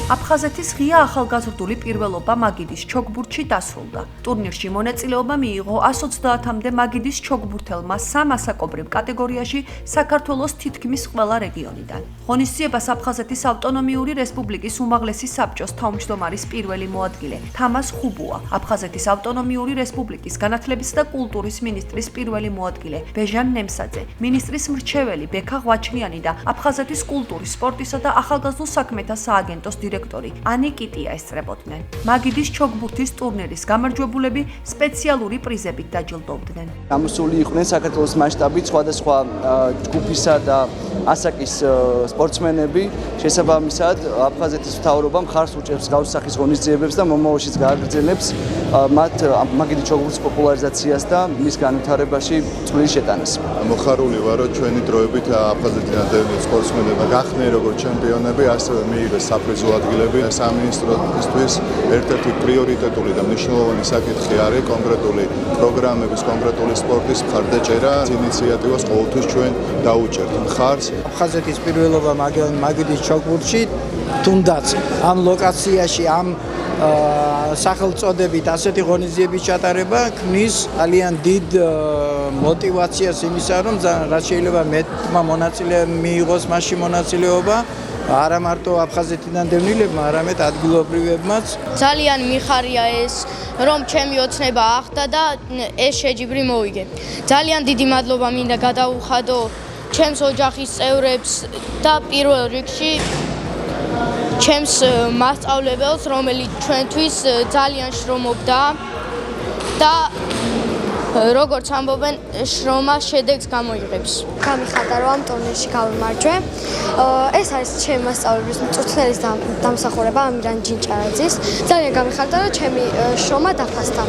აფხაზეთის ღია ახალგაზრდული პირველობა მაგიდის ჩოგბურთში დასრულდა. ტურნირში მონაწილეობა მიიღო 130-მდე მაგიდის ჩოგბურთელმა სამ ასაკობრივ კატეგორიაში საქართველოს თითქმის ყველა რეგიონიდან. ღონისძიებას აფხაზეთის ავტონომიური რესპუბლიკის უმაღლესი საბჭოს თავმჯდომარის პირველი მოადგილე თამაზ ხუბუა, აფხაზეთის ავტონომიური რესპუბლიკის განათლების და კულტურის მინისტრის პირველი მოადგილე ბეჟან ნემსაძე, მინისტრის მრჩეველი ბექა ღვაჩნიანი და აფხაზეთის კულტურის, სპორტისა და ახალგაზრდულ საქმეთა სააგენტოს დირექტორი ანი კიტია ესწრებოდნენ. მაგიდის ჩოგბურთის ტურნირის გამარჯვებულები სპეციალური პრიზებით დაჯილდოვდნენ. გამოსული იყვნენ საქართველოს მასშტაბით სხვადასხვა ჯგუფისა და ასაკის სპორტსმენები. შესაბამისად, აფხაზეთის მთავრობა მხარს უჭერს გავს სახის ღონისძიებებს და მომავალშიც გააგრძელებს მათ მაგიდის ჩოგბურთის პოპულარიზაციას და მის განვითარებაში წვლილი შეტანას. მოხარული ვარ, რომ ჩვენი დროებით აფხაზეთიდან სპორტსმენებმა გახდნენ როგორც ჩემპიონები, ასევე მიიღეს საპრიზო ადგილები. სამინისტროსთვის ერთ-ერთი პრიორიტეტული და მნიშვნელოვანი საკითხი არის კონკრეტული პროგრამების, კონკრეტული სპორტის მხარდაჭერა. ინიციატივას ყოველთვის ჩვენ დაუჭერთ მხარს. აფხაზეთის პირველობა მაგიდის ჩოგბურთში, თუნდაც ამ ლოკაციაში, ამ სახელწოდებით ასეთი ღონისძიების ჩატარება ქმნის ძალიან დიდ мотивაციას იმისა, რომ რაც შეიძლება მეტმა მონაწილეებმა მიიღოს მასში მონაწილეობა. არა მარტო აფხაზეთიდან დევნილებმა, არამედ ადგილობრივებმაც. ძალიან მიხარია ეს, რომ ჩემი ოცნება ახდა და ეს შეჯიბრი მოვიგე. ძალიან დიდი მადლობა მინდა გადაუხადო ჩემს ოჯახის წევრებს და პირველ რიგში ჩემს მასწავლებელს, რომელიც ჩვენთვის ძალიან შრომობდა და როგორც ამბობენ, შრომა შედეგს გამოიღებს. გამიხარდა, რომ ამ ტურნირში გავიმარჯვე. ეს არის ჩემი მასწავლებლის მწვრთნელის დამსახურება ამირან ჯინჭარაძის. ძალიან გამიხარდა, რომ ჩემი შრომა დაფასდა.